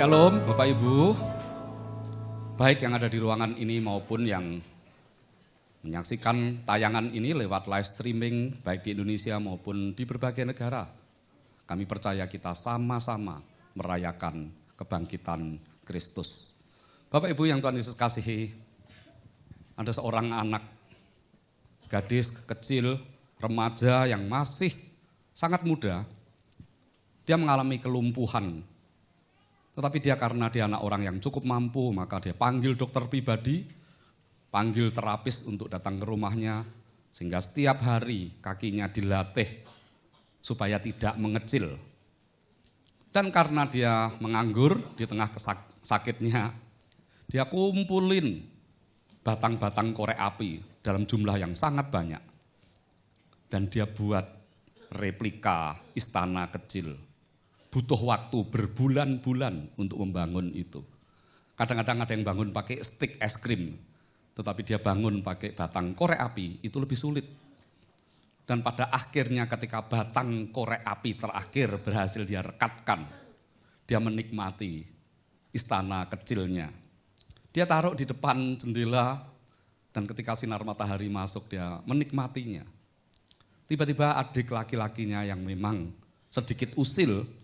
Shalom Bapak Ibu, baik yang ada di ruangan ini maupun yang menyaksikan tayangan ini lewat live streaming baik di Indonesia maupun di berbagai negara. Kami percaya kita sama-sama merayakan kebangkitan Kristus. Bapak Ibu yang Tuhan Yesus kasihi, ada seorang anak, gadis kecil, remaja yang masih sangat muda, dia mengalami kelumpuhan. Tetapi dia karena dia anak orang yang cukup mampu, maka dia panggil dokter pribadi, panggil terapis untuk datang ke rumahnya, sehingga setiap hari kakinya dilatih supaya tidak mengecil. Dan karena dia menganggur di tengah sakitnya, dia kumpulin batang-batang korek api dalam jumlah yang sangat banyak. Dan dia buat replika istana kecil. Butuh waktu berbulan-bulan untuk membangun itu. Kadang-kadang ada yang bangun pakai stik es krim, tetapi dia bangun pakai batang korek api, itu lebih sulit. Dan pada akhirnya ketika batang korek api terakhir berhasil dia rekatkan, dia menikmati istana kecilnya. Dia taruh di depan jendela, dan ketika sinar matahari masuk dia menikmatinya. Tiba-tiba adik laki-lakinya yang memang sedikit usil,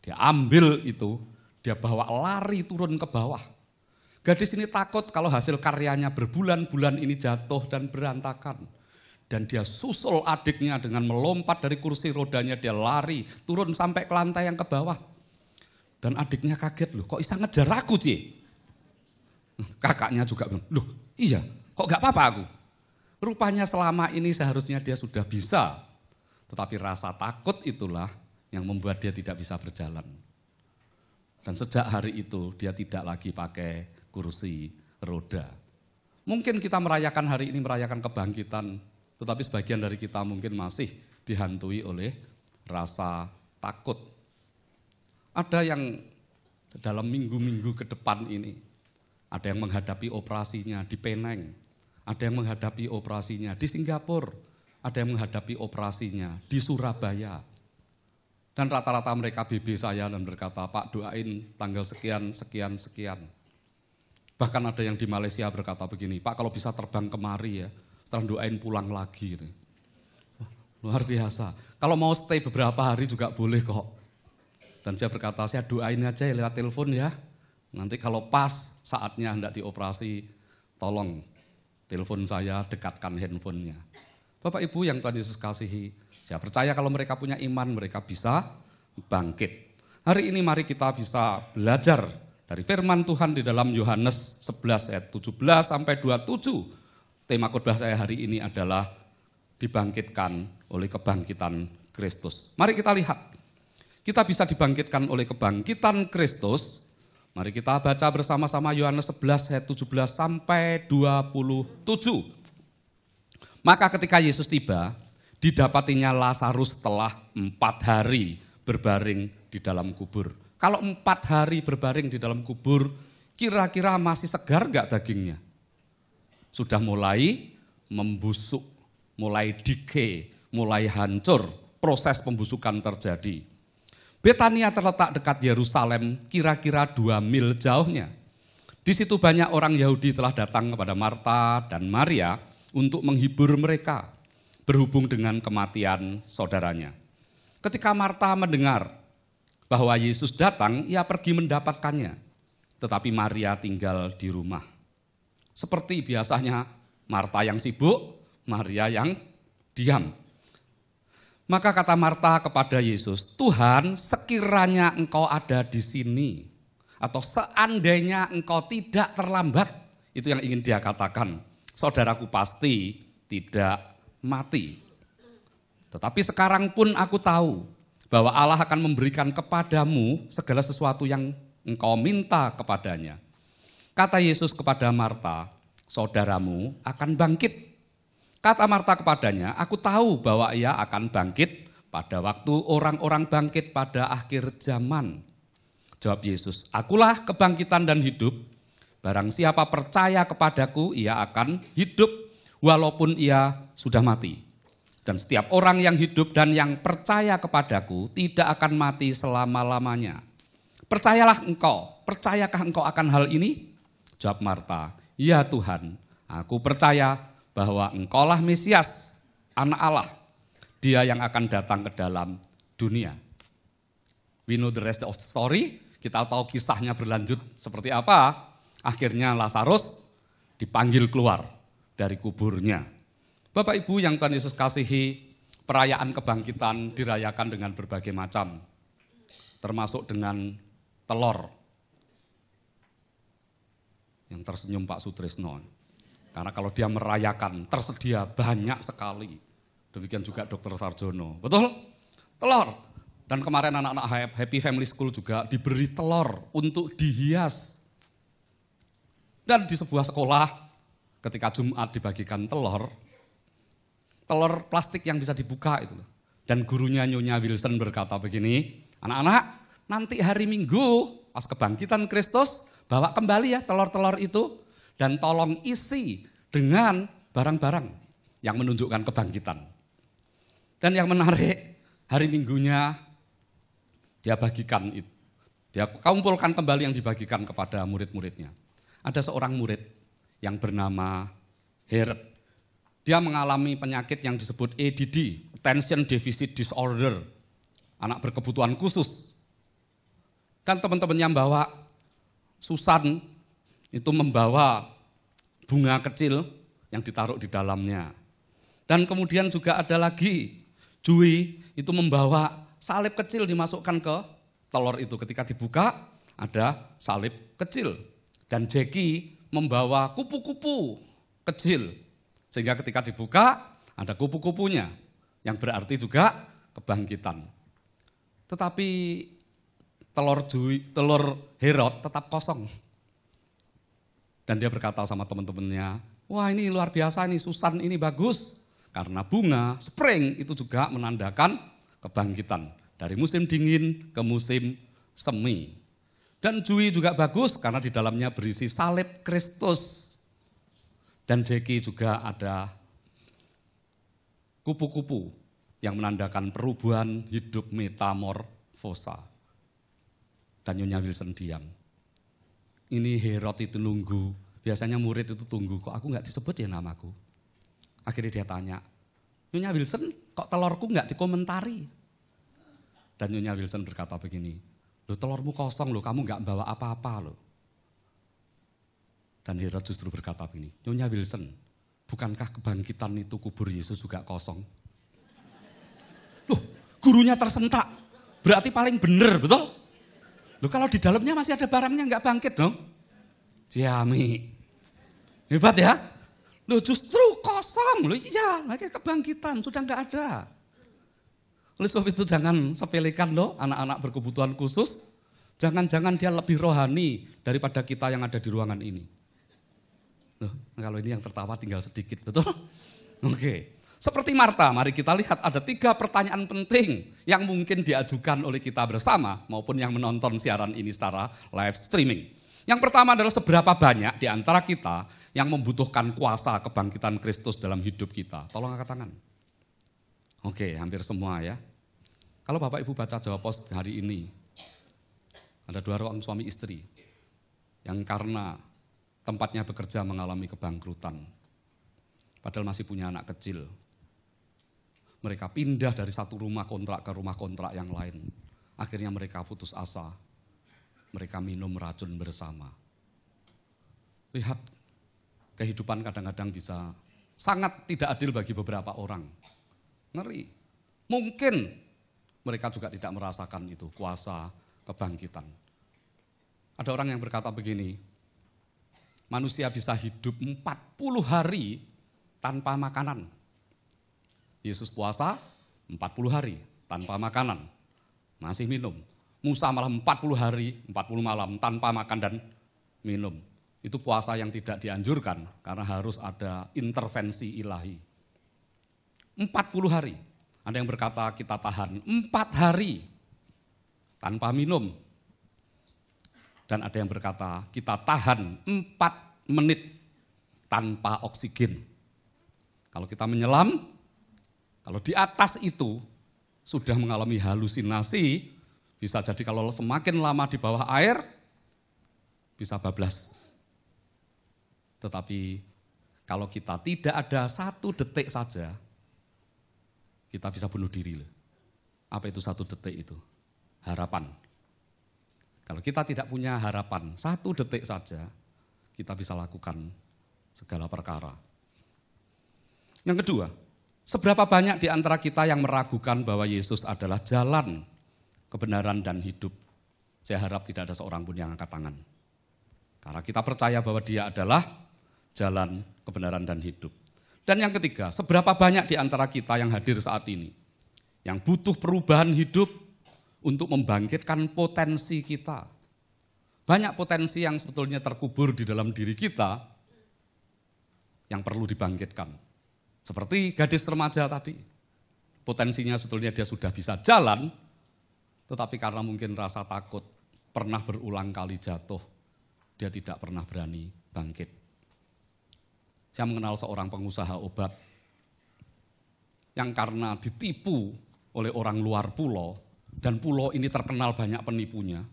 dia ambil itu, dia bawa lari turun ke bawah. Gadis ini takut kalau hasil karyanya berbulan-bulan ini jatuh dan berantakan. Dan dia susul adiknya dengan melompat dari kursi rodanya, dia lari turun sampai ke lantai yang ke bawah. Dan adiknya kaget, loh kok bisa ngejar aku Ci? Kakaknya juga bilang, loh iya kok gak apa-apa aku? Rupanya selama ini seharusnya dia sudah bisa. Tetapi rasa takut itulah yang membuat dia tidak bisa berjalan. Dan sejak hari itu dia tidak lagi pakai kursi roda. Mungkin kita merayakan hari ini, merayakan kebangkitan, tetapi sebagian dari kita mungkin masih dihantui oleh rasa takut. Ada yang dalam minggu-minggu ke depan ini, ada yang menghadapi operasinya di Penang, ada yang menghadapi operasinya di Singapura, ada yang menghadapi operasinya di Surabaya. Dan rata-rata mereka BB saya dan berkata, Pak doain tanggal sekian, sekian, sekian. Bahkan ada yang di Malaysia berkata begini, Pak kalau bisa terbang kemari ya, setelah doain pulang lagi. Luar biasa. Kalau mau stay beberapa hari juga boleh kok. Dan saya berkata, saya doain aja ya lewat telepon ya. Nanti kalau pas saatnya hendak dioperasi, tolong telepon saya, dekatkan handphonenya. Bapak Ibu yang Tuhan Yesus kasihi, saya percaya kalau mereka punya iman, mereka bisa bangkit. Hari ini mari kita bisa belajar dari firman Tuhan di dalam Yohanes 11 ayat 17 sampai 27. Tema khotbah saya hari ini adalah dibangkitkan oleh kebangkitan Kristus. Mari kita lihat, kita bisa dibangkitkan oleh kebangkitan Kristus. Mari kita baca bersama-sama Yohanes 11 ayat 17 sampai 27. Maka ketika Yesus tiba, didapatinya Lazarus telah 4 hari berbaring di dalam kubur. Kalau 4 hari berbaring di dalam kubur, kira-kira masih segar enggak dagingnya? Sudah mulai membusuk, mulai decay, mulai hancur, proses pembusukan terjadi. Betania terletak dekat Yerusalem, kira-kira 2 mil jauhnya. Di situ banyak orang Yahudi telah datang kepada Marta dan Maria untuk menghibur mereka berhubung dengan kematian saudaranya. Ketika Marta mendengar bahwa Yesus datang, ia pergi mendapatkannya. Tetapi Maria tinggal di rumah. Seperti biasanya Marta yang sibuk, Maria yang diam. Maka kata Marta kepada Yesus, Tuhan sekiranya engkau ada di sini, atau seandainya engkau tidak terlambat, itu yang ingin dia katakan, saudaraku pasti tidak mati. Tetapi sekarang pun aku tahu bahwa Allah akan memberikan kepadamu segala sesuatu yang engkau minta kepadanya. Kata Yesus kepada Marta, saudaramu akan bangkit. Kata Marta kepadanya, aku tahu bahwa ia akan bangkit pada waktu orang-orang bangkit pada akhir zaman. Jawab Yesus, akulah kebangkitan dan hidup. Barang siapa percaya kepadaku, ia akan hidup walaupun ia sudah mati. Dan setiap orang yang hidup dan yang percaya kepadaku tidak akan mati selama-lamanya. Percayakah engkau akan hal ini? Jawab Marta, ya Tuhan, aku percaya bahwa engkaulah Mesias, anak Allah, dia yang akan datang ke dalam dunia. We know the rest of the story, kita tahu kisahnya berlanjut seperti apa. Akhirnya Lazarus dipanggil keluar dari kuburnya. Bapak Ibu yang Tuhan Yesus kasihi, perayaan kebangkitan dirayakan dengan berbagai macam, termasuk dengan telur. Yang tersenyum Pak Sutrisno, karena kalau dia merayakan tersedia banyak sekali. Demikian juga Dr. Sarjono, betul? Telur. Dan kemarin anak-anak Happy Family School juga diberi telur untuk dihias. Dan di sebuah sekolah ketika Jumat dibagikan telur plastik yang bisa dibuka itu. Dan gurunya Nyonya Wilson berkata begini, anak-anak nanti hari Minggu pas kebangkitan Kristus bawa kembali ya telur-telur itu dan tolong isi dengan barang-barang yang menunjukkan kebangkitan. Dan yang menarik, hari Minggunya dia bagikan itu. Dia kumpulkan kembali yang dibagikan kepada murid-muridnya. Ada seorang murid yang bernama Herod. Dia mengalami penyakit yang disebut ADD, Attention Deficit Disorder, anak berkebutuhan khusus. Dan teman-temannya membawa, Susan itu membawa bunga kecil yang ditaruh di dalamnya. Dan kemudian juga ada lagi, Joey itu membawa salib kecil dimasukkan ke telur itu. Ketika dibuka ada salib kecil. Dan Jackie membawa kupu-kupu kecil. Sehingga ketika dibuka ada kupu-kupunya. Yang berarti juga kebangkitan. Tetapi telur Herod tetap kosong. Dan dia berkata sama teman-temannya, wah ini luar biasa nih, Susan ini bagus. Karena bunga, spring itu juga menandakan kebangkitan. Dari musim dingin ke musim semi. Dan Jui juga bagus karena di dalamnya berisi salib Kristus. Dan Jackie juga ada kupu-kupu yang menandakan perubahan hidup metamorfosa. Dan Nyonya Wilson diam. Ini Herod itu nunggu, biasanya murid itu tunggu, kok aku nggak disebut ya namaku. Akhirnya dia tanya, Nyonya Wilson kok telurku nggak dikomentari? Dan Nyonya Wilson berkata begini, loh telurmu kosong loh, kamu nggak bawa apa-apa loh. Dan Herod justru berkata begini, Nyonya Wilson, bukankah kebangkitan itu kubur Yesus juga kosong? Loh, gurunya tersentak, berarti paling benar, betul? Loh kalau di dalamnya masih ada barangnya nggak bangkit dong? Ciami, hebat ya? Loh justru kosong, loh iya, lagi kebangkitan, sudah nggak ada. Oleh sebab itu jangan sepelekan loh anak-anak berkebutuhan khusus, jangan-jangan dia lebih rohani daripada kita yang ada di ruangan ini. Loh, kalau ini yang tertawa tinggal sedikit, betul? Oke. Seperti Marta, mari kita lihat ada 3 pertanyaan penting yang mungkin diajukan oleh kita bersama maupun yang menonton siaran ini secara live streaming. Yang pertama adalah seberapa banyak di antara kita yang membutuhkan kuasa kebangkitan Kristus dalam hidup kita. Tolong angkat tangan. Oke, hampir semua ya. Kalau Bapak Ibu baca Jawa Pos hari ini, ada 2 orang suami istri yang karena tempatnya bekerja mengalami kebangkrutan. Padahal masih punya anak kecil. Mereka pindah dari satu rumah kontrak ke rumah kontrak yang lain. Akhirnya mereka putus asa. Mereka minum racun bersama. Lihat, kehidupan kadang-kadang bisa sangat tidak adil bagi beberapa orang. Ngeri. Mungkin mereka juga tidak merasakan itu, kuasa kebangkitan. Ada orang yang berkata begini, manusia bisa hidup 40 hari tanpa makanan. Yesus puasa 40 hari tanpa makanan, masih minum. Musa malah 40 hari, 40 malam tanpa makan dan minum. Itu puasa yang tidak dianjurkan karena harus ada intervensi ilahi. 40 hari. Ada yang berkata kita tahan 4 hari tanpa minum. Dan ada yang berkata kita tahan 4 menit tanpa oksigen. Kalau kita menyelam, kalau di atas itu sudah mengalami halusinasi, Bisa jadi kalau semakin lama di bawah air, bisa bablas. Tetapi kalau kita tidak ada 1 detik saja, kita bisa bunuh diri. Apa itu 1 detik itu? Harapan. Kalau kita tidak punya harapan, 1 detik saja, kita bisa lakukan segala perkara. Yang kedua, seberapa banyak di antara kita yang meragukan bahwa Yesus adalah jalan, kebenaran, dan hidup? Saya harap tidak ada seorang pun yang angkat tangan. Karena kita percaya bahwa dia adalah jalan, kebenaran, dan hidup. Dan yang ketiga, seberapa banyak di antara kita yang hadir saat ini, yang butuh perubahan hidup untuk membangkitkan potensi kita. Banyak potensi yang sebetulnya terkubur di dalam diri kita, yang perlu dibangkitkan. Seperti gadis remaja tadi, potensinya sebetulnya dia sudah bisa jalan, tetapi karena mungkin rasa takut, pernah berulang kali jatuh, dia tidak pernah berani bangkit. Saya mengenal seorang pengusaha obat yang karena ditipu oleh orang luar pulau, dan pulau ini terkenal banyak penipunya.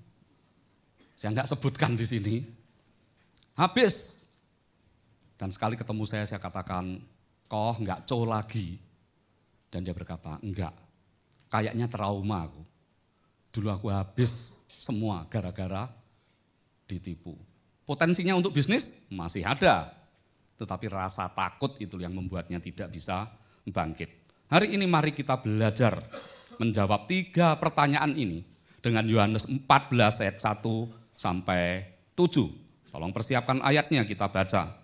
Saya enggak sebutkan di sini. Habis. Dan sekali ketemu saya katakan, "Kok enggak cow lagi?" Dan dia berkata, "Enggak, kayaknya trauma aku. Dulu aku habis semua gara-gara ditipu." Potensinya untuk bisnis masih ada, tetapi rasa takut itu yang membuatnya tidak bisa bangkit. Hari ini mari kita belajar menjawab 3 pertanyaan ini dengan Yohanes 14 ayat 1 sampai 7. Tolong persiapkan ayatnya, kita baca.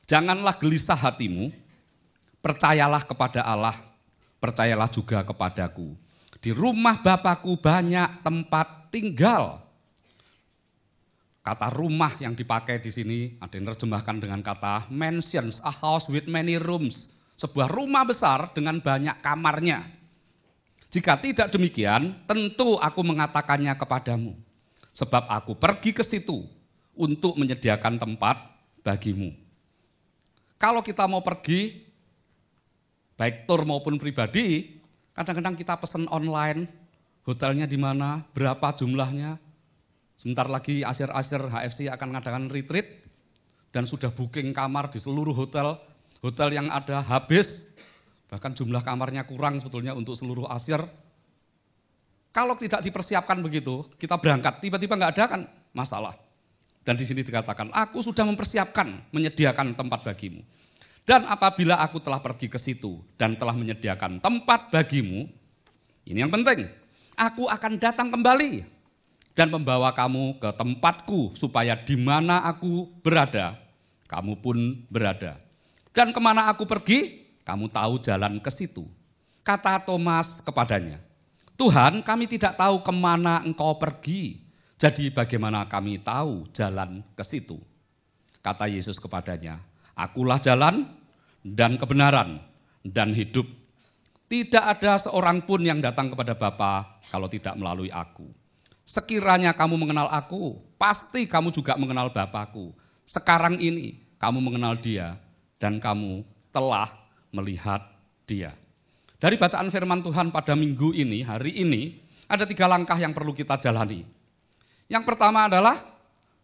"Janganlah gelisah hatimu, percayalah kepada Allah, percayalah juga kepadaku. Di rumah Bapakku banyak tempat tinggal." Kata rumah yang dipakai di sini ada yang terjemahkan dengan kata mansions, a house with many rooms. Sebuah rumah besar dengan banyak kamarnya. "Jika tidak demikian, tentu aku mengatakannya kepadamu. Sebab aku pergi ke situ untuk menyediakan tempat bagimu." Kalau kita mau pergi, baik tur maupun pribadi, kadang-kadang kita pesan online, hotelnya di mana, berapa jumlahnya. Sebentar lagi Asyir HFC akan mengadakan retreat, dan sudah booking kamar di seluruh hotel yang ada habis, bahkan jumlah kamarnya kurang sebetulnya untuk seluruh Asyir. Kalau tidak dipersiapkan begitu, kita berangkat, tiba-tiba nggak ada kan masalah. Dan di sini dikatakan, "Aku sudah mempersiapkan, menyediakan tempat bagimu. Dan apabila aku telah pergi ke situ dan telah menyediakan tempat bagimu," ini yang penting, "aku akan datang kembali dan membawa kamu ke tempatku, supaya di mana aku berada, kamu pun berada. Dan kemana aku pergi, kamu tahu jalan ke situ." Kata Thomas kepadanya, "Tuhan, kami tidak tahu kemana engkau pergi, jadi bagaimana kami tahu jalan ke situ?" Kata Yesus kepadanya, "Akulah jalan dan kebenaran dan hidup. Tidak ada seorang pun yang datang kepada Bapa kalau tidak melalui aku. Sekiranya kamu mengenal aku, pasti kamu juga mengenal Bapakku. Sekarang ini kamu mengenal dia dan kamu telah melihat dia." Dari bacaan firman Tuhan pada minggu ini, hari ini, ada 3 langkah yang perlu kita jalani. Yang pertama adalah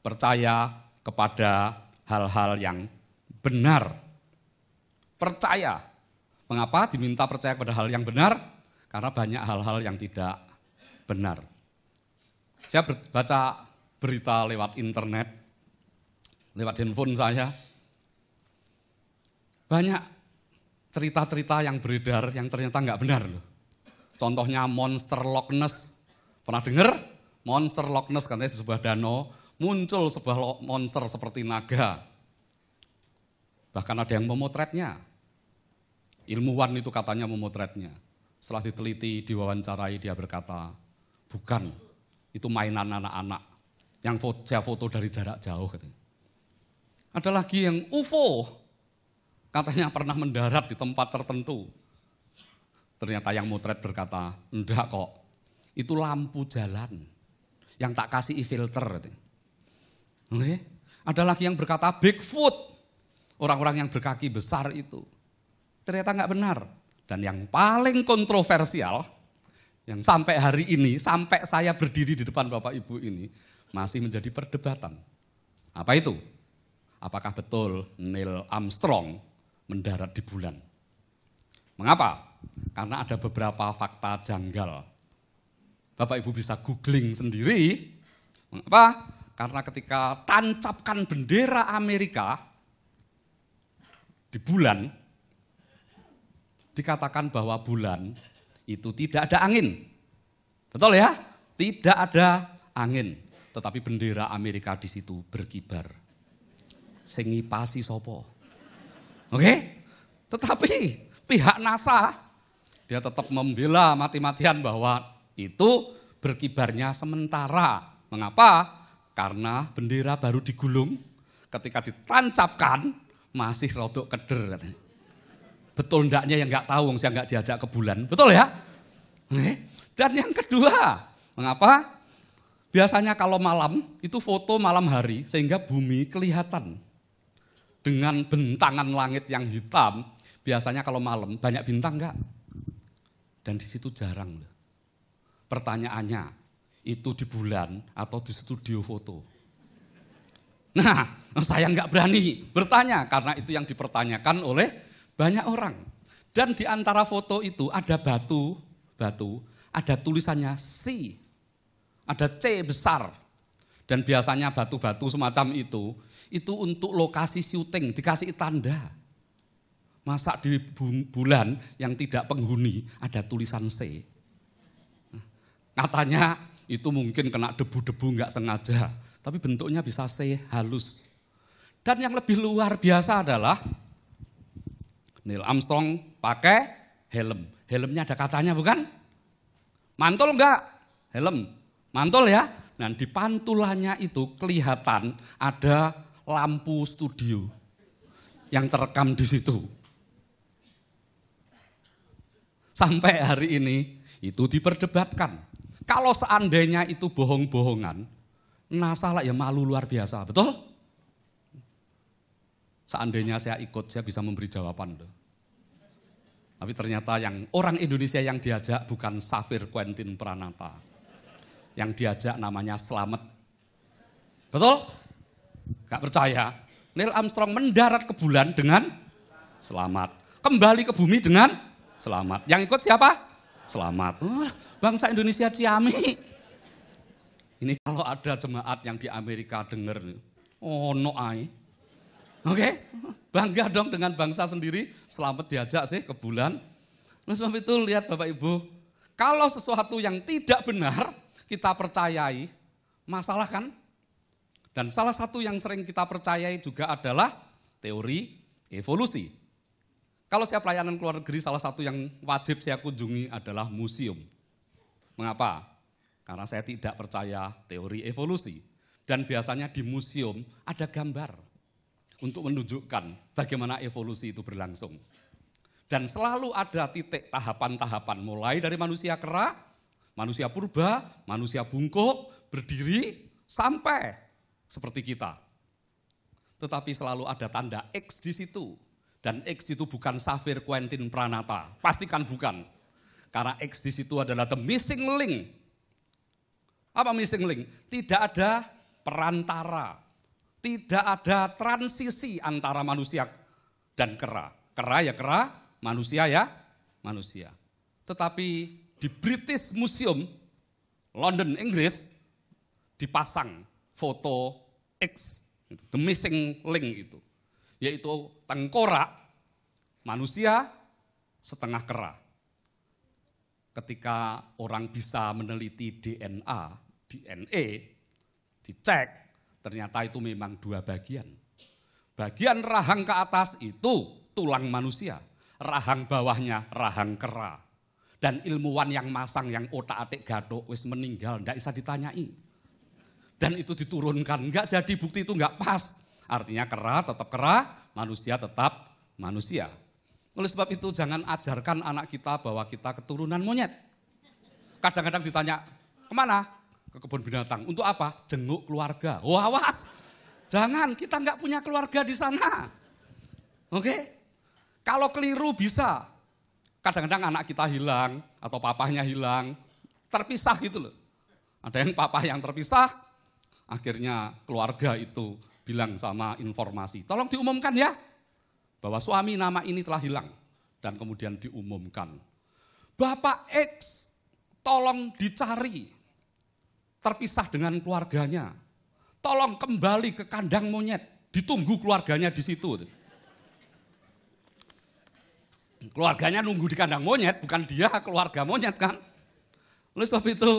percaya kepada hal-hal yang benar. Percaya. Mengapa diminta percaya kepada hal yang benar? Karena banyak hal-hal yang tidak benar. Saya baca berita lewat internet, lewat handphone saya. Banyak cerita-cerita yang beredar yang ternyata nggak benar loh. Contohnya monster Loch Ness. Pernah dengar? Monster Loch Ness, katanya di sebuah danau muncul sebuah monster seperti naga. Bahkan ada yang memotretnya. Ilmuwan itu katanya memotretnya. Setelah diteliti, diwawancarai, dia berkata, "Bukan. Itu mainan anak-anak yang saya foto dari jarak jauh." Katanya. Ada lagi yang UFO, katanya pernah mendarat di tempat tertentu. Ternyata yang motret berkata, "Enggak kok, itu lampu jalan yang tak kasih filter." Katanya. Ada lagi yang berkata Bigfoot, orang-orang yang berkaki besar itu. Ternyata enggak benar. Dan yang paling kontroversial, yang sampai hari ini, sampai saya berdiri di depan Bapak Ibu ini, masih menjadi perdebatan. Apa itu? Apakah betul Neil Armstrong mendarat di bulan? Mengapa? Karena ada beberapa fakta janggal. Bapak Ibu bisa googling sendiri. Mengapa? Karena ketika tancapkan bendera Amerika di bulan, dikatakan bahwa bulan itu tidak ada angin. Betul ya? Tidak ada angin. Tetapi bendera Amerika di situ berkibar. Sing ngipasi sopo. Oke? Tetapi pihak NASA, dia tetap membela mati-matian bahwa itu berkibarnya sementara. Mengapa? Karena bendera baru digulung, ketika ditancapkan masih rodok keder. Betul ndaknya yang nggak tahu, saya nggak diajak ke bulan. Betul ya? Dan yang kedua, mengapa? Biasanya kalau malam, itu foto malam hari, sehingga bumi kelihatan. Dengan bentangan langit yang hitam, biasanya kalau malam banyak bintang enggak? Dan di situ jarang. Pertanyaannya, itu di bulan atau di studio foto? Nah, saya enggak berani bertanya, karena itu yang dipertanyakan oleh banyak orang. Dan di antara foto itu ada batu, ada tulisannya C, ada C besar. Dan biasanya batu-batu semacam itu untuk lokasi syuting, dikasih tanda. Masa di bulan yang tidak penghuni ada tulisan C. Katanya itu mungkin kena debu-debu nggak sengaja, tapi bentuknya bisa C halus. Dan yang lebih luar biasa adalah Neil Armstrong pakai helm. Helmnya ada kacanya bukan? Mantul enggak? Helm. Mantul ya? Nah di pantulannya itu kelihatan ada lampu studio yang terekam di situ. Sampai hari ini itu diperdebatkan. Kalau seandainya itu bohong-bohongan, NASA lah ya malu luar biasa, betul? Seandainya saya ikut, saya bisa memberi jawaban. Tapi ternyata yang orang Indonesia yang diajak bukan Safir Quentin Pranata. Yang diajak namanya Slamet. Betul? Gak percaya. Neil Armstrong mendarat ke bulan dengan selamat. Kembali ke bumi dengan selamat. Yang ikut siapa? Selamat. Bangsa Indonesia Ciami. Ini kalau ada jemaat yang di Amerika dengar, no ai. Oke, bangga dong dengan bangsa sendiri, selamat diajak sih ke bulan. Nah sebab itu lihat Bapak Ibu, kalau sesuatu yang tidak benar kita percayai, masalah kan? Dan salah satu yang sering kita percayai juga adalah teori evolusi. Kalau saya pelayanan ke luar negeri, salah satu yang wajib saya kunjungi adalah museum. Mengapa? Karena saya tidak percaya teori evolusi. Dan biasanya di museum ada gambar untuk menunjukkan bagaimana evolusi itu berlangsung. Dan selalu ada titik tahapan-tahapan, mulai dari manusia kera, manusia purba, manusia bungkuk, berdiri, sampai seperti kita. Tetapi selalu ada tanda X di situ. Dan X itu bukan Safir Quentin Pranata, pastikan bukan. Karena X di situ adalah the missing link. Apa missing link? Tidak ada perantara, tidak ada transisi antara manusia dan kera. Kera ya kera, manusia ya manusia. Tetapi di British Museum, London, Inggris, dipasang foto X, the missing link itu. Yaitu tengkorak manusia setengah kera. Ketika orang bisa meneliti DNA, dicek, ternyata itu memang dua bagian. Bagian rahang ke atas itu tulang manusia, rahang bawahnya rahang kera. Dan ilmuwan yang masang yang otak-atik gadok wis meninggal, enggak bisa ditanyai. Dan itu diturunkan, enggak jadi bukti itu enggak pas. Artinya kera tetap kera, manusia tetap manusia. Oleh sebab itu jangan ajarkan anak kita bahwa kita keturunan monyet. Kadang-kadang ditanya, kemana? Ke kebun binatang. Untuk apa? Jenguk keluarga. Oh awas, jangan, kita enggak punya keluarga di sana. Oke? Kalau keliru bisa. Kadang-kadang anak kita hilang, atau papahnya hilang, terpisah gitu loh. Ada yang papa yang terpisah, akhirnya keluarga itu bilang sama informasi, tolong diumumkan ya, bahwa suami nama ini telah hilang. Dan kemudian diumumkan, Bapak X tolong dicari, terpisah dengan keluarganya, tolong kembali ke kandang monyet, ditunggu keluarganya di situ. Keluarganya nunggu di kandang monyet, bukan dia keluarga monyet kan. Oleh sebab itu,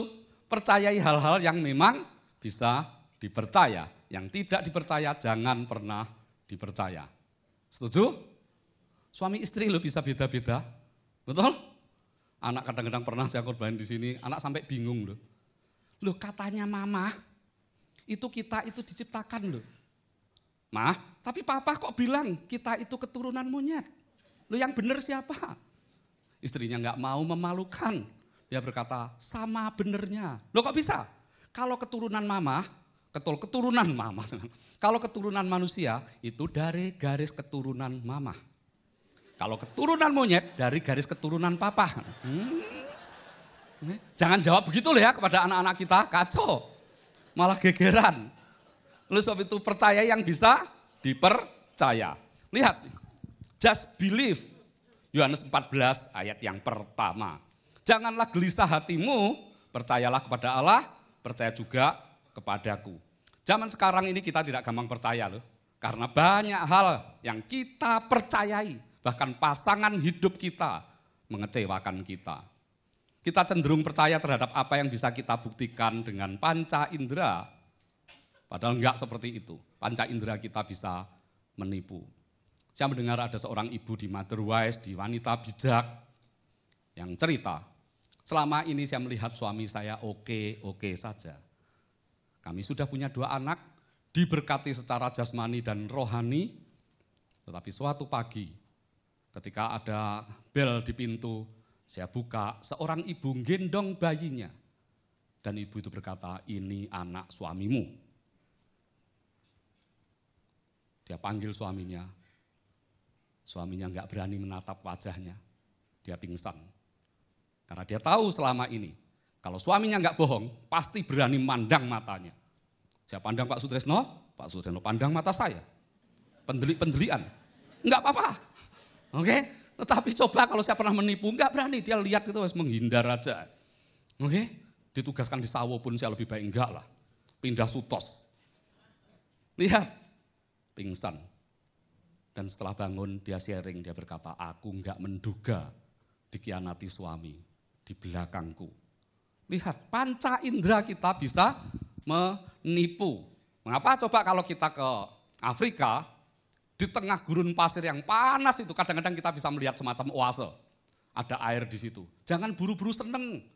percayai hal-hal yang memang bisa dipercaya. Yang tidak dipercaya jangan pernah dipercaya. Setuju? Suami istri lo bisa beda-beda. Betul? Anak kadang-kadang pernah saya korbanin di sini, anak sampai bingung loh. Loh katanya mama, itu kita itu diciptakan loh. Mah, tapi papa kok bilang kita itu keturunan monyet. Loh yang benar siapa? Istrinya nggak mau memalukan. Dia berkata, sama benernya. Loh kok bisa? Kalau keturunan mama, kalau keturunan manusia itu dari garis keturunan mama. Kalau keturunan monyet dari garis keturunan papa. Jangan jawab begitu loh ya kepada anak-anak kita, kacau. Malah gegeran. Oleh sebab itu percaya yang bisa dipercaya. Lihat, just believe. Yohanes 14 ayat yang pertama. Janganlah gelisah hatimu, percayalah kepada Allah, percaya juga kepadaku. Zaman sekarang ini kita tidak gampang percaya loh. Karena banyak hal yang kita percayai. Bahkan pasangan hidup kita mengecewakan kita. Kita cenderung percaya terhadap apa yang bisa kita buktikan dengan panca indera. Padahal enggak seperti itu. Panca indera kita bisa menipu. Saya mendengar ada seorang ibu di Motherwise, di Wanita Bijak, yang cerita, selama ini saya melihat suami saya oke saja. Kami sudah punya 2 anak, diberkati secara jasmani dan rohani, tetapi suatu pagi, ketika ada bel di pintu, saya buka, seorang ibu gendong bayinya. Dan ibu itu berkata, ini anak suamimu. Dia panggil suaminya enggak berani menatap wajahnya, dia pingsan. Karena dia tahu selama ini, kalau suaminya enggak bohong, pasti berani mandang matanya. Saya pandang Pak Sutresno pandang mata saya. Pendelian, enggak apa-apa. Oke, tetapi coba kalau saya pernah menipu, enggak berani, dia lihat itu harus menghindar aja. Oke, ditugaskan di Sawo pun saya lebih baik enggak lah, pindah Sutos. Lihat, pingsan. Dan setelah bangun dia sharing, dia berkata, aku enggak menduga dikhianati suami di belakangku. Lihat, panca indera kita bisa menipu. Mengapa coba kalau kita ke Afrika, di tengah gurun pasir yang panas itu kadang-kadang kita bisa melihat semacam oase. Ada air di situ. Jangan buru-buru seneng.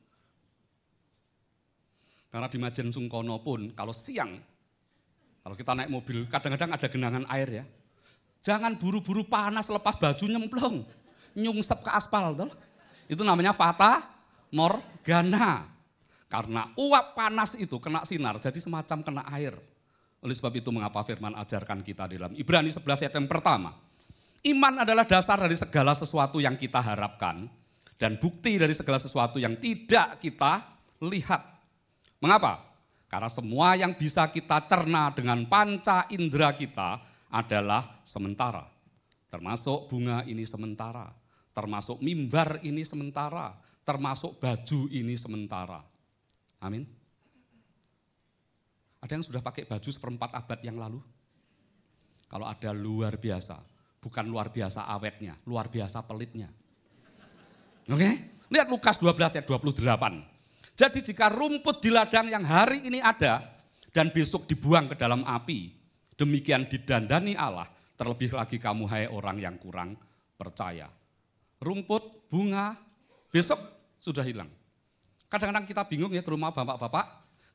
Karena di Majen Sungkono pun kalau siang, kalau kita naik mobil kadang-kadang ada genangan air ya. Jangan buru-buru panas lepas baju nyemplung. Nyungsep ke aspal. Tuh. Itu namanya fata morgana. Karena uap panas itu kena sinar jadi semacam kena air. Oleh sebab itu mengapa firman ajarkan kita dalam Ibrani 11 ayat yang pertama. Iman adalah dasar dari segala sesuatu yang kita harapkan dan bukti dari segala sesuatu yang tidak kita lihat. Mengapa? Karena semua yang bisa kita cerna dengan panca indera kita adalah sementara. Termasuk bunga ini sementara, termasuk mimbar ini sementara, termasuk baju ini sementara. Amin. Ada yang sudah pakai baju 1/4 abad yang lalu? Kalau ada luar biasa, bukan luar biasa awetnya, luar biasa pelitnya. Oke? Lihat Lukas 12 ayat 28. Jadi jika rumput di ladang yang hari ini ada dan besok dibuang ke dalam api, demikian didandani Allah, terlebih lagi kamu hai orang yang kurang percaya. Rumput, bunga, besok sudah hilang. Kadang-kadang kita bingung ya ke rumah bapak-bapak,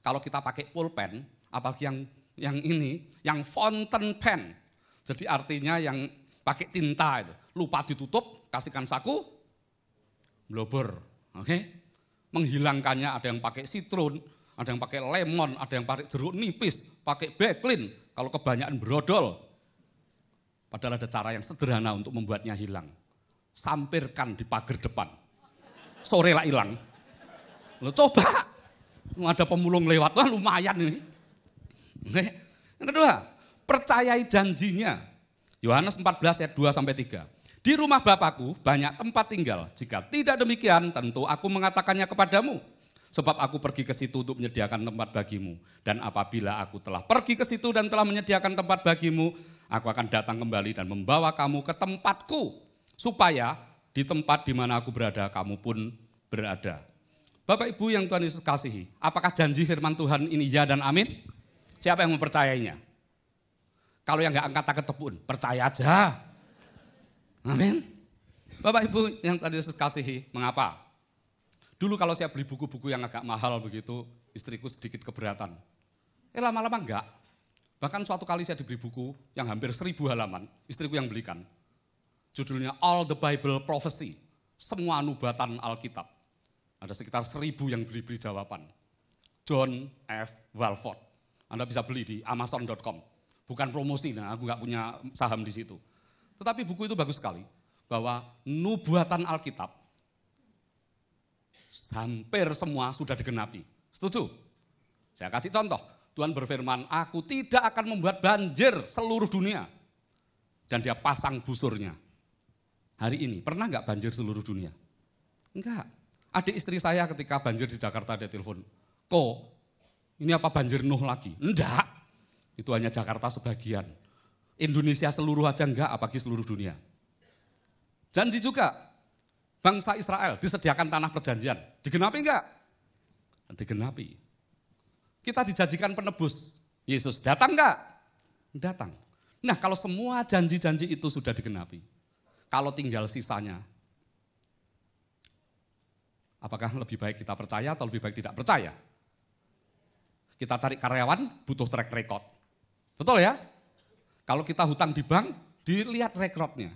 kalau kita pakai pulpen, apalagi yang fountain pen. Jadi artinya yang pakai tinta itu, lupa ditutup, kasihkan saku, blobor. Oke? Menghilangkannya ada yang pakai sitron, ada yang pakai lemon, ada yang pakai jeruk nipis, pakai Backlin, kalau kebanyakan brodol. Padahal ada cara yang sederhana untuk membuatnya hilang. Sampirkan di pagar depan. Sore lah hilang. Lo coba, ada pemulung lewat, wah lumayan ini. Yang kedua, percayai janjinya. Yohanes 14 ayat 2-3. Di rumah Bapakku banyak tempat tinggal. Jika tidak demikian, tentu aku mengatakannya kepadamu. Sebab aku pergi ke situ untuk menyediakan tempat bagimu. Dan apabila aku telah pergi ke situ dan telah menyediakan tempat bagimu, aku akan datang kembali dan membawa kamu ke tempatku. Supaya di tempat di mana aku berada, kamu pun berada. Bapak Ibu yang Tuhan Yesus kasihi, apakah janji firman Tuhan ini ya dan amin? Siapa yang mempercayainya? Kalau yang nggak angkat tangan tepun, percaya aja. Amin. Bapak Ibu yang tadi Yesus kasihi, mengapa? Dulu kalau saya beli buku-buku yang agak mahal begitu, istriku sedikit keberatan. Lama-lama enggak. Bahkan suatu kali saya diberi buku yang hampir 1000 halaman, istriku yang belikan. Judulnya All the Bible Prophecy, semua nubatan Alkitab. Ada sekitar 1000 yang beri jawaban. John F. Walford. Anda bisa beli di Amazon.com. Bukan promosi, nah aku nggak punya saham di situ. Tetapi buku itu bagus sekali, bahwa nubuatan Alkitab hampir semua sudah digenapi. Setuju? Saya kasih contoh, Tuhan berfirman, aku tidak akan membuat banjir seluruh dunia. Dan dia pasang busurnya. Hari ini, pernah nggak banjir seluruh dunia? Enggak. Adik istri saya ketika banjir di Jakarta, dia telepon, kok ini apa banjir Nuh lagi? Enggak, itu hanya Jakarta sebagian. Indonesia seluruh aja enggak, apalagi seluruh dunia. Janji juga, bangsa Israel disediakan tanah perjanjian. Digenapi enggak? Digenapi. Kita dijanjikan penebus. Yesus datang enggak? Datang. Nah kalau semua janji-janji itu sudah digenapi, kalau tinggal sisanya, apakah lebih baik kita percaya atau lebih baik tidak percaya? Kita cari karyawan, butuh track record. Betul ya? Kalau kita hutang di bank, dilihat rekodnya.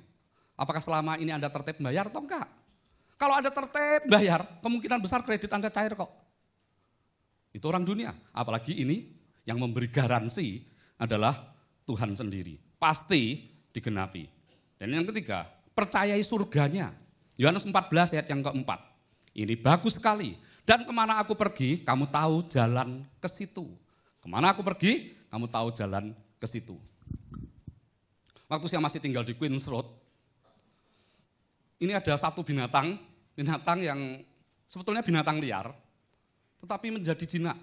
Apakah selama ini Anda tertib bayar atau enggak? Kalau Anda tertib bayar, kemungkinan besar kredit Anda cair kok. Itu orang dunia. Apalagi ini yang memberi garansi adalah Tuhan sendiri. Pasti digenapi. Dan yang ketiga, percayai surganya. Yohanes 14 ayat yang keempat. Ini bagus sekali. Dan kemana aku pergi, kamu tahu jalan ke situ. Kemana aku pergi, kamu tahu jalan ke situ. Waktu saya masih tinggal di Queens Road, ini ada satu binatang yang sebetulnya binatang liar, tetapi menjadi jinak.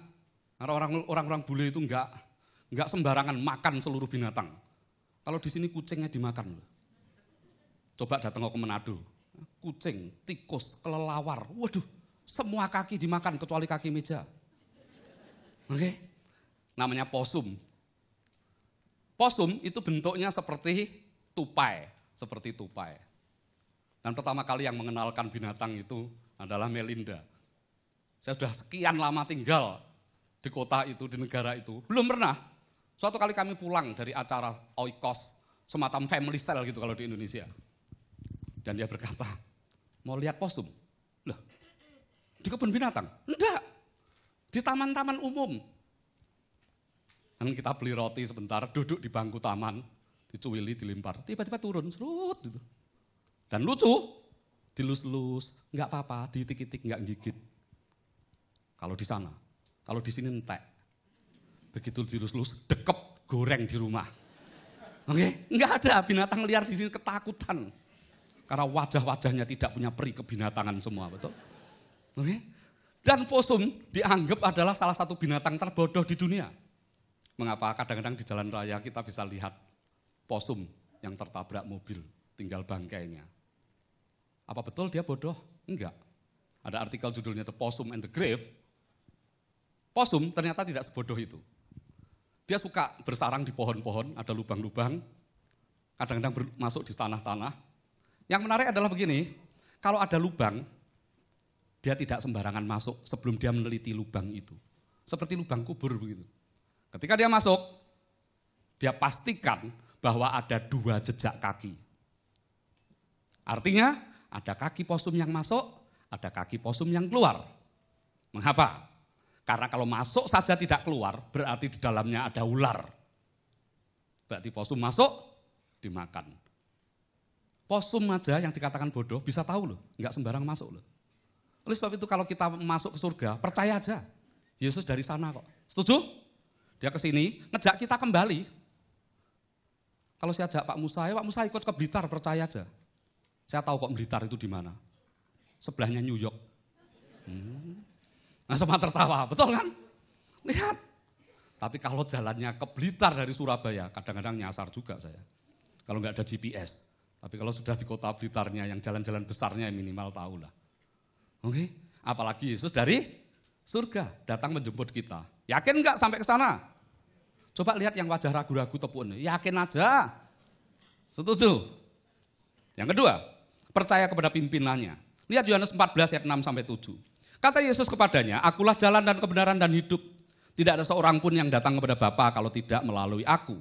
Karena orang-orang bule itu enggak sembarangan makan seluruh binatang. Kalau di sini kucingnya dimakan. Coba datang ke Manado, kucing, tikus, kelelawar, waduh, semua kaki dimakan kecuali kaki meja. Oke, namanya possum. Possum itu bentuknya seperti tupai. Dan pertama kali yang mengenalkan binatang itu adalah Melinda. Saya sudah sekian lama tinggal di kota itu, di negara itu. Belum pernah. Suatu kali kami pulang dari acara Oikos, semacam family cell gitu kalau di Indonesia. Dan dia berkata, mau lihat possum? Loh, di kebun binatang? Enggak, di taman-taman umum. Dan kita beli roti sebentar, duduk di bangku taman, dicuwili, dilempar, tiba-tiba turun, serut gitu. Dan lucu, dilus-lus, enggak apa-apa, diitik-itik, enggak gigit. Kalau di sana, kalau di sini entek. Begitu dilus-lus, dekep, goreng di rumah. Oke, enggak ada binatang liar di sini ketakutan. Karena wajah-wajahnya tidak punya peri kebinatangan semua, betul? Oke. Dan possum dianggap adalah salah satu binatang terbodoh di dunia. Mengapa kadang-kadang di jalan raya kita bisa lihat possum yang tertabrak mobil, tinggal bangkainya. Apa betul dia bodoh? Enggak. Ada artikel judulnya The Possum and the Grave. Possum ternyata tidak sebodoh itu. Dia suka bersarang di pohon-pohon, ada lubang-lubang, kadang-kadang masuk di tanah-tanah. Yang menarik adalah begini, kalau ada lubang, dia tidak sembarangan masuk sebelum dia meneliti lubang itu. Seperti lubang kubur begitu. Ketika dia masuk, dia pastikan bahwa ada 2 jejak kaki. Artinya ada kaki possum yang masuk, ada kaki possum yang keluar. Mengapa? Karena kalau masuk saja tidak keluar, berarti di dalamnya ada ular. Berarti possum masuk, dimakan. Possum aja yang dikatakan bodoh bisa tahu loh, enggak sembarang masuk loh. Oleh sebab itu kalau kita masuk ke surga, percaya aja. Yesus dari sana kok. Setuju? Dia ke sini, ngejak kita kembali. Kalau saya ajak Pak Musa ikut ke Blitar, percaya aja. Saya tahu kok Blitar itu di mana. Sebelahnya New York. Nah, semua tertawa, betul kan? Lihat. Tapi kalau jalannya ke Blitar dari Surabaya, kadang-kadang nyasar juga saya. Kalau nggak ada GPS. Tapi kalau sudah di kota Blitarnya, yang jalan-jalan besarnya minimal tahu lah. Oke? Apalagi Yesus dari surga datang menjemput kita. Yakin nggak sampai ke sana? Coba lihat yang wajah ragu-ragu tepuk ini. Yakin aja. Setuju? Yang kedua, percaya kepada pimpinannya. Lihat Yohanes 14 ayat 6 sampai 7. Kata Yesus kepadanya, akulah jalan dan kebenaran dan hidup. Tidak ada seorang pun yang datang kepada Bapa kalau tidak melalui aku.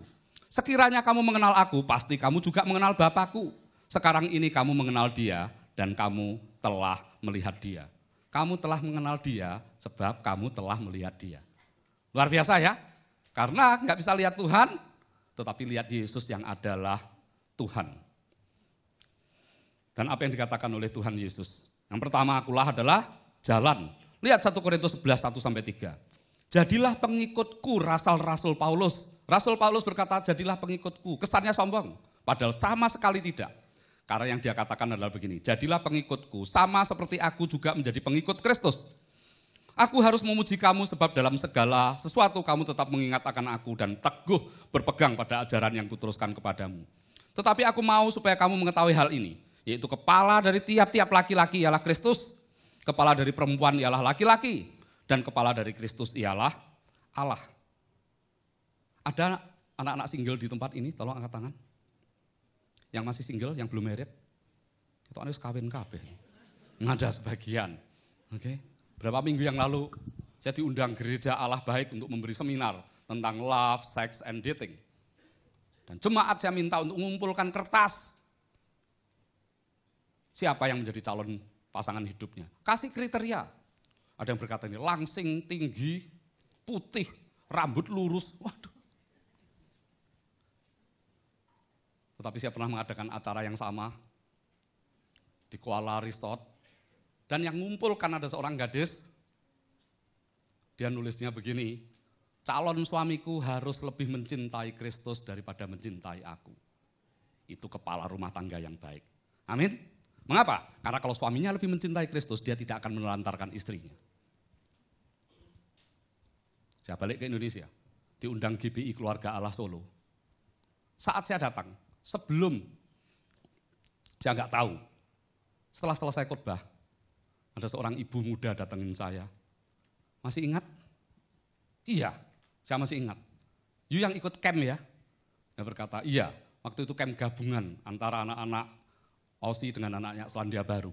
Sekiranya kamu mengenal aku, pasti kamu juga mengenal Bapakku. Sekarang ini kamu mengenal dia dan kamu telah melihat dia. Kamu telah mengenal dia sebab kamu telah melihat dia. Luar biasa ya? Karena nggak bisa lihat Tuhan, tetapi lihat Yesus yang adalah Tuhan. Dan apa yang dikatakan oleh Tuhan Yesus? Yang pertama, akulah adalah jalan. Lihat 1 Korintus 11, 1-3. Jadilah pengikutku, Rasul Paulus. Rasul Paulus berkata, jadilah pengikutku. Kesannya sombong, padahal sama sekali tidak. Karena yang dia katakan adalah begini, jadilah pengikutku, sama seperti aku juga menjadi pengikut Kristus. Aku harus memuji kamu sebab dalam segala sesuatu kamu tetap mengingat akan aku dan teguh berpegang pada ajaran yang kuteruskan kepadamu. Tetapi aku mau supaya kamu mengetahui hal ini, yaitu kepala dari tiap-tiap laki-laki ialah Kristus, kepala dari perempuan ialah laki-laki, dan kepala dari Kristus ialah Allah. Ada anak-anak single di tempat ini, tolong angkat tangan. Yang masih single, yang belum married, itu harus kawin kabeh. Ada sebagian. Oke. Berapa minggu yang lalu, saya diundang gereja Allah Baik untuk memberi seminar tentang love, sex, and dating. Dan jemaat saya minta untuk mengumpulkan kertas. Siapa yang menjadi calon pasangan hidupnya? Kasih kriteria. Ada yang berkata ini, langsing, tinggi, putih, rambut lurus. Waduh. Tetapi saya pernah mengadakan acara yang sama di Kuala Resort. Dan yang mengumpulkan ada seorang gadis, dia nulisnya begini, calon suamiku harus lebih mencintai Kristus daripada mencintai aku. Itu kepala rumah tangga yang baik. Amin. Mengapa? Karena kalau suaminya lebih mencintai Kristus, dia tidak akan menelantarkan istrinya. Saya balik ke Indonesia, diundang GBI Keluarga Allah Solo. Saat saya datang, sebelum saya nggak tahu, setelah selesai khotbah, ada seorang ibu muda datangin saya. Masih ingat? Iya, saya masih ingat. You yang ikut camp ya? Dia berkata, iya, waktu itu camp gabungan antara anak-anak Aussie dengan anaknya Selandia Baru.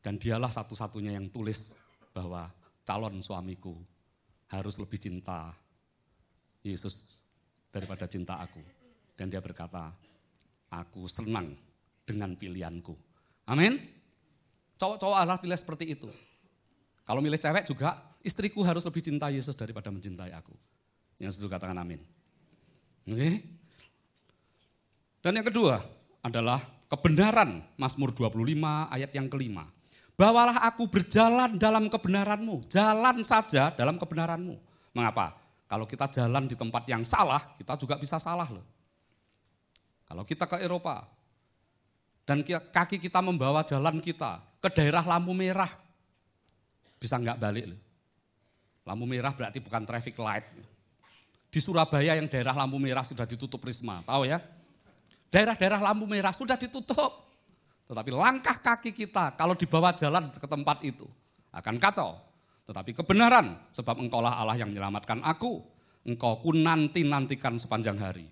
Dan dialah satu-satunya yang tulis bahwa calon suamiku harus lebih cinta Yesus daripada cinta aku. Dan dia berkata, aku senang dengan pilihanku. Amin. Cowok-cowok Allah pilih seperti itu. Kalau milih cewek juga, istriku harus lebih cinta Yesus daripada mencintai aku. Yang setuju katakan amin. Oke. Dan yang kedua adalah kebenaran. Mazmur 25 ayat yang kelima. Bawalah aku berjalan dalam kebenaranmu. Jalan saja dalam kebenaranmu. Mengapa? Kalau kita jalan di tempat yang salah, kita juga bisa salah loh. Kalau kita ke Eropa, dan kaki kita membawa jalan kita ke daerah lampu merah, bisa nggak balik loh. Lampu merah berarti bukan traffic light. Di Surabaya yang daerah lampu merah sudah ditutup Risma, tahu ya? Daerah-daerah lampu merah sudah ditutup. Tetapi langkah kaki kita kalau dibawa jalan ke tempat itu akan kacau. Tetapi kebenaran, sebab engkaulah Allah yang menyelamatkan aku. Engkau ku nanti-nantikan sepanjang hari.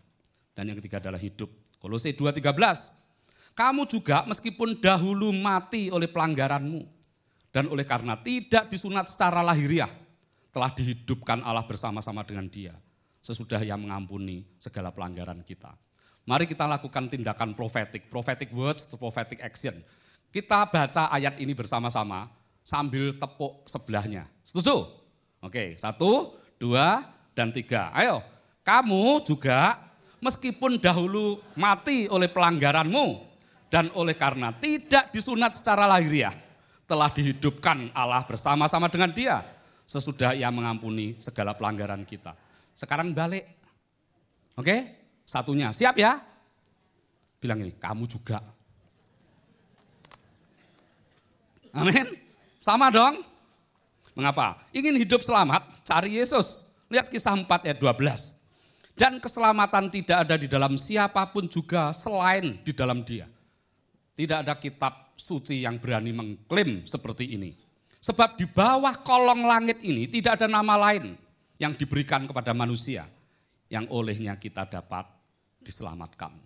Dan yang ketiga adalah hidup. Kolose 2:13. Kamu juga meskipun dahulu mati oleh pelanggaranmu. Dan oleh karena tidak disunat secara lahiriah, telah dihidupkan Allah bersama-sama dengan dia. Sesudah ia mengampuni segala pelanggaran kita. Mari kita lakukan tindakan prophetic words, prophetic action. Kita baca ayat ini bersama-sama sambil tepuk sebelahnya. Setuju? Oke, 1, 2, dan 3. Ayo, kamu juga meskipun dahulu mati oleh pelanggaranmu dan oleh karena tidak disunat secara lahiriah, telah dihidupkan Allah bersama-sama dengan dia sesudah ia mengampuni segala pelanggaran kita. Sekarang balik. Oke? Satunya, siap ya? Bilang ini, kamu juga. Amin. Sama dong. Mengapa? Ingin hidup selamat, cari Yesus. Lihat kisah 4 ayat 12. Dan keselamatan tidak ada di dalam siapapun juga selain di dalam dia. Tidak ada kitab suci yang berani mengklaim seperti ini. Sebab di bawah kolong langit ini tidak ada nama lain yang diberikan kepada manusia yang olehnya kita dapat diselamatkan.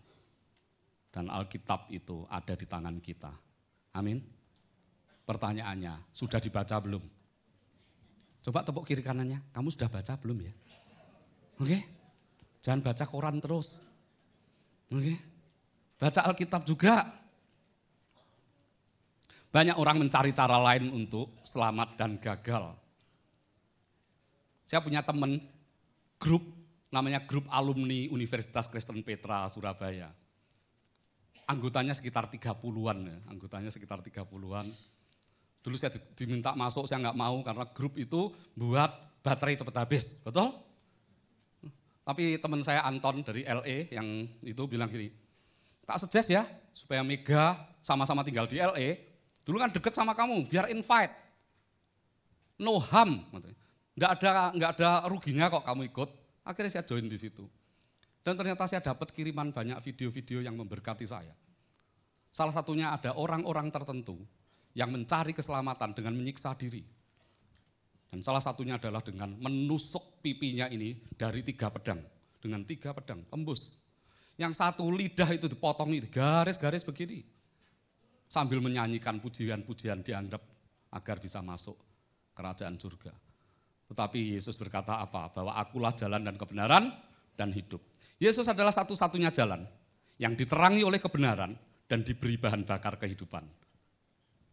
Dan Alkitab itu ada di tangan kita. Amin. Pertanyaannya, sudah dibaca belum? Coba tepuk kiri kanannya, kamu sudah baca belum ya? Oke, jangan baca koran terus. Oke, baca Alkitab juga. Banyak orang mencari cara lain untuk selamat dan gagal. Saya punya teman, grup, namanya grup alumni Universitas Kristen Petra Surabaya. Anggotanya sekitar 30-an ya, anggotanya sekitar 30-an. Dulu saya diminta masuk, saya nggak mau karena grup itu buat baterai cepat habis, betul? Tapi teman saya Anton dari LA yang itu bilang gini, tak suggest ya supaya Mega sama-sama tinggal di LA, dulu kan deket sama kamu, biar invite. No harm, nggak ada ruginya kok kamu ikut. Akhirnya saya join di situ. Dan ternyata saya dapat kiriman banyak video-video yang memberkati saya. Salah satunya ada orang-orang tertentu yang mencari keselamatan dengan menyiksa diri. Dan salah satunya adalah dengan menusuk pipinya ini dari 3 pedang. Dengan 3 pedang, tembus. Yang satu lidah itu dipotong ini, garis-garis begini. Sambil menyanyikan pujian-pujian dianggap agar bisa masuk kerajaan surga. Tetapi Yesus berkata apa? Bahwa akulah jalan dan kebenaran dan hidup. Yesus adalah satu-satunya jalan yang diterangi oleh kebenaran dan diberi bahan bakar kehidupan.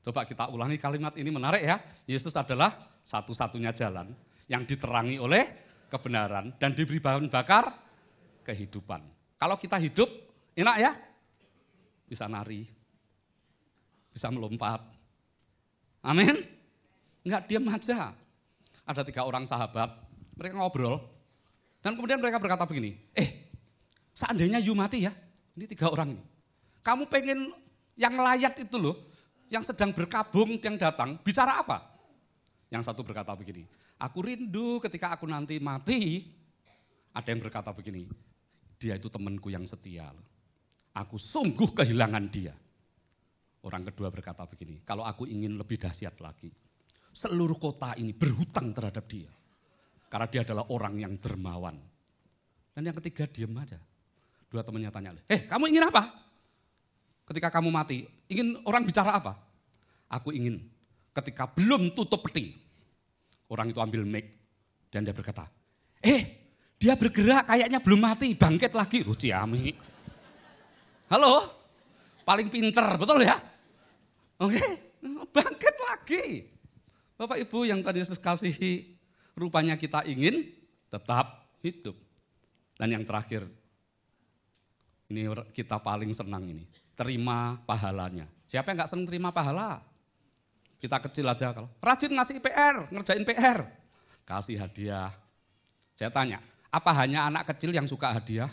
Coba kita ulangi kalimat ini, menarik ya. Yesus adalah satu-satunya jalan yang diterangi oleh kebenaran dan diberi bahan bakar kehidupan. Kalau kita hidup, enak ya? Bisa nari, bisa melompat. Amin? Enggak, diam aja. Ada 3 orang sahabat, mereka ngobrol. Dan kemudian mereka berkata begini, seandainya you mati ya, ini 3 orang ini. Kamu pengen yang layat itu loh, yang sedang berkabung yang datang, bicara apa? Yang satu berkata begini, aku rindu ketika aku nanti mati. Ada yang berkata begini, dia itu temanku yang setia. Aku sungguh kehilangan dia. Orang kedua berkata begini, kalau aku ingin lebih dahsyat lagi, seluruh kota ini berhutang terhadap dia. Karena dia adalah orang yang dermawan. Dan yang ketiga diam aja. 2 temannya tanya, kamu ingin apa? Ketika kamu mati, ingin orang bicara apa? Aku ingin ketika belum tutup peti. Orang itu ambil mic dan dia berkata, dia bergerak kayaknya belum mati, bangkit lagi. Ciami. Halo? Paling pinter, betul ya? Oke, bangkit lagi. Bapak Ibu yang tadi Yesus kasihi, rupanya kita ingin tetap hidup. Dan yang terakhir, ini kita paling senang ini. Terima pahalanya. Siapa yang gak senang terima pahala? Kita kecil aja kalau rajin ngasih PR, ngerjain PR. Kasih hadiah. Saya tanya, apa hanya anak kecil yang suka hadiah?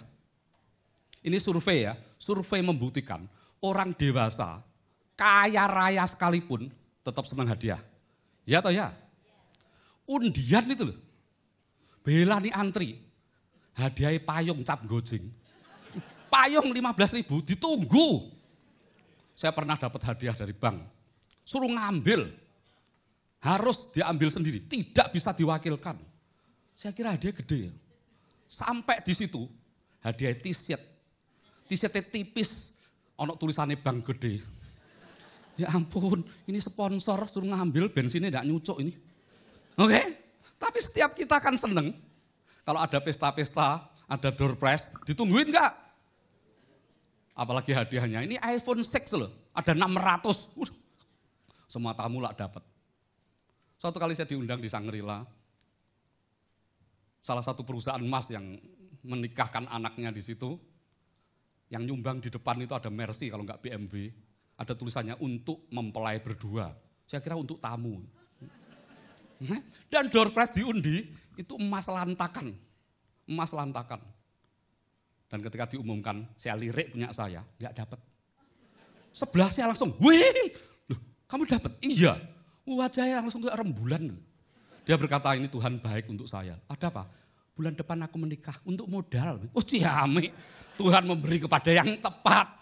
Ini survei ya, survei membuktikan orang dewasa, kaya raya sekalipun tetap senang hadiah. Ya atau ya? Undian itu loh. Bela nih antri, hadiah payung cap gojing. Payung 15.000 ditunggu. Saya pernah dapat hadiah dari bank. Suruh ngambil. Harus diambil sendiri, tidak bisa diwakilkan. Saya kira hadiah gede ya. Sampai di situ hadiah t-shirt. T-shirtnya tipis, ono tulisannya bank gede. Ya ampun, ini sponsor suruh ngambil, bensinnya enggak nyucuk ini. Oke? Tapi setiap kita kan seneng. Kalau ada pesta-pesta, ada door prize, ditungguin enggak? Apalagi hadiahnya, ini iPhone 6 loh, ada 600. Semua tamu lah dapat. Suatu kali saya diundang di Shangri-La. Salah satu perusahaan emas yang menikahkan anaknya di situ. Yang nyumbang di depan itu ada Mercy kalau enggak BMW. Ada tulisannya untuk mempelai berdua. Saya kira untuk tamu. Dan door prize diundi itu emas lantakan. Emas lantakan. Dan ketika diumumkan, saya lirik punya saya, nggak dapat. Sebelah saya langsung, wih, loh, kamu dapat? Iya. Wajahnya langsung kayak rembulan. Dia berkata, ini Tuhan baik untuk saya. Ada apa? Bulan depan aku menikah untuk modal. Oh ciamik, Tuhan memberi kepada yang tepat.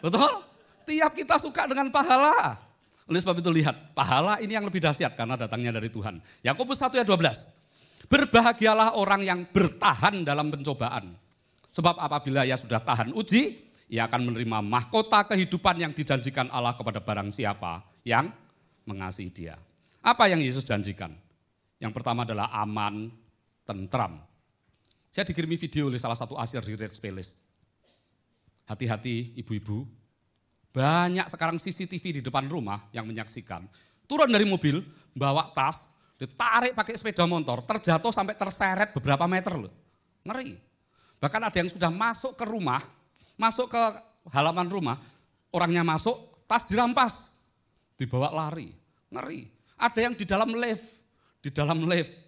Betul? Tiap kita suka dengan pahala. Oleh sebab itu lihat, pahala ini yang lebih dahsyat karena datangnya dari Tuhan. Yakobus 1 ayat 12. Berbahagialah orang yang bertahan dalam pencobaan. Sebab apabila ia sudah tahan uji, ia akan menerima mahkota kehidupan yang dijanjikan Allah kepada barang siapa yang mengasihi dia. Apa yang Yesus janjikan? Yang pertama adalah aman, tentram. Saya dikirimi video oleh salah satu asir di Red Palace. Hati-hati ibu-ibu, banyak sekarang CCTV di depan rumah yang menyaksikan. Turun dari mobil, bawa tas, ditarik pakai sepeda motor, terjatuh sampai terseret beberapa meter loh. Ngeri. Bahkan ada yang sudah masuk ke rumah, masuk ke halaman rumah, orangnya masuk, tas dirampas, dibawa lari. Ngeri. Ada yang di dalam lift,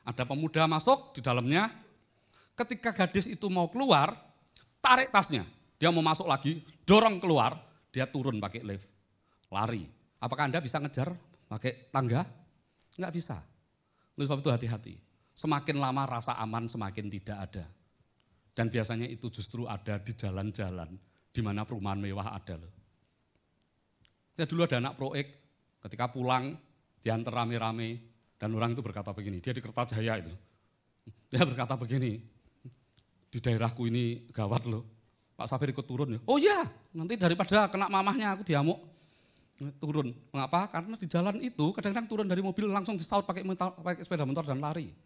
ada pemuda masuk di dalamnya, ketika gadis itu mau keluar, tarik tasnya, dia mau masuk lagi, dorong keluar, dia turun pakai lift, lari. Apakah Anda bisa ngejar pakai tangga? Enggak bisa. Oleh sebab itu hati-hati. Semakin lama rasa aman semakin tidak ada. Dan biasanya itu justru ada di jalan-jalan di mana perumahan mewah ada loh. Ya dulu ada anak proek, ketika pulang diantar rame-rame dan orang itu berkata begini, dia di Kertajaya itu. Dia berkata begini, di daerahku ini gawat loh. Pak Safir ikut turun ya. Oh iya, nanti daripada kena mamahnya aku diamuk. Turun. Mengapa? Karena di jalan itu kadang-kadang turun dari mobil langsung disaut pakai sepeda motor dan lari.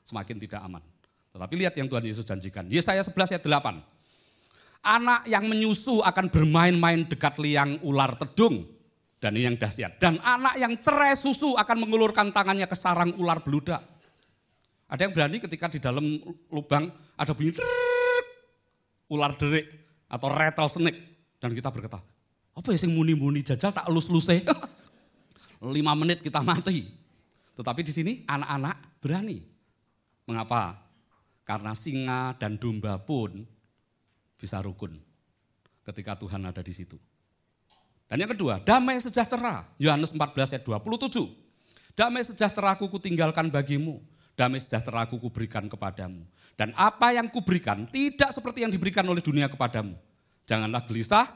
Semakin tidak aman. Tetapi lihat yang Tuhan Yesus janjikan. Yesaya 11 ayat 8. Anak yang menyusu akan bermain-main dekat liang ular tedung. Dan ini yang dahsyat. Dan anak yang cerai susu akan mengulurkan tangannya ke sarang ular beludak. Ada yang berani ketika di dalam lubang ada bunyi ular derik atau rattlesnake. Dan kita berkata, apa ya sing muni-muni jajal tak elus-eluse? 5 menit kita mati. Tetapi di sini anak-anak berani. Mengapa? Karena singa dan domba pun bisa rukun ketika Tuhan ada di situ. Dan yang kedua, damai sejahtera. Yohanes 14 ayat 27. Damai sejahteraku kutinggalkan bagimu, damai sejahteraku kuberikan kepadamu. Dan apa yang kuberikan tidak seperti yang diberikan oleh dunia kepadamu. Janganlah gelisah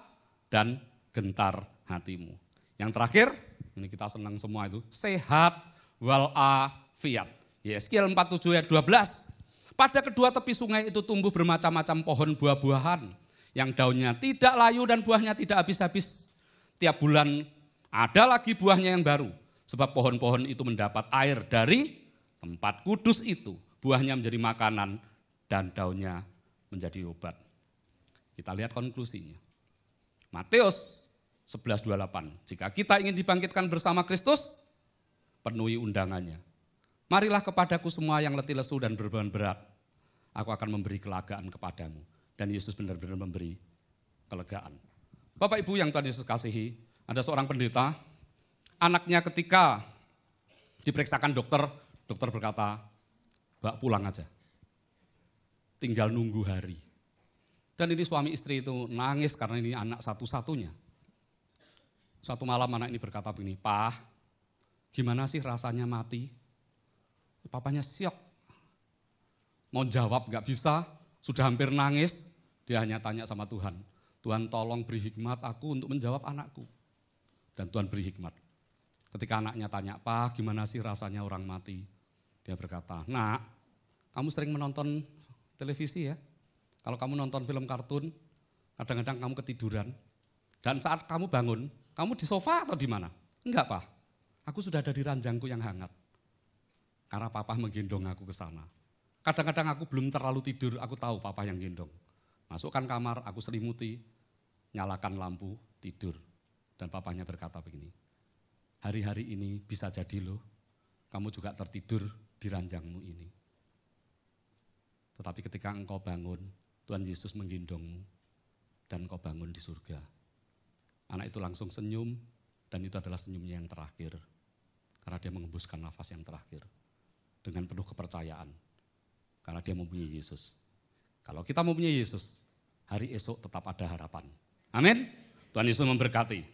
dan gentar hatimu. Yang terakhir, ini kita senang semua itu, sehat walafiat. Yeskiel 47 ayat 12. Pada kedua tepi sungai itu tumbuh bermacam-macam pohon buah-buahan yang daunnya tidak layu dan buahnya tidak habis-habis. Tiap bulan ada lagi buahnya yang baru, sebab pohon-pohon itu mendapat air dari tempat kudus itu. Buahnya menjadi makanan dan daunnya menjadi obat. Kita lihat konklusinya. Matius 11:28. Jika kita ingin dibangkitkan bersama Kristus, penuhi undangannya. Marilah kepadaku semua yang letih lesu dan beban berat. Aku akan memberi kelegaan kepadamu. Dan Yesus benar-benar memberi kelegaan. Bapak Ibu yang Tuhan Yesus kasihi, ada seorang pendeta, anaknya ketika diperiksakan dokter, dokter berkata, "Mbak pulang aja. Tinggal nunggu hari." Dan ini suami istri itu nangis karena ini anak satu-satunya. Suatu malam anak ini berkata begini, "Pak, gimana sih rasanya mati?" Papanya syok, mau jawab gak bisa, sudah hampir nangis, dia hanya tanya sama Tuhan, "Tuhan tolong beri hikmat aku untuk menjawab anakku." Dan Tuhan beri hikmat. Ketika anaknya tanya, "Pak, gimana sih rasanya orang mati?" Dia berkata, "Nak, kamu sering menonton televisi ya? Kalau kamu nonton film kartun, kadang-kadang kamu ketiduran. Dan saat kamu bangun, kamu di sofa atau di mana?" "Enggak, Pak, aku sudah ada di ranjangku yang hangat. Karena papa menggendong aku ke sana. Kadang-kadang aku belum terlalu tidur, aku tahu papa yang gendong. Masukkan kamar, aku selimuti, nyalakan lampu, tidur." Dan papanya berkata begini, "Hari-hari ini bisa jadi loh, kamu juga tertidur di ranjangmu ini. Tetapi ketika engkau bangun, Tuhan Yesus menggendongmu, dan engkau bangun di surga." Anak itu langsung senyum, dan itu adalah senyumnya yang terakhir. Karena dia mengembuskan nafas yang terakhir dengan penuh kepercayaan. Karena dia mempunyai Yesus. Kalau kita mempunyai Yesus, hari esok tetap ada harapan. Amin. Tuhan Yesus memberkati.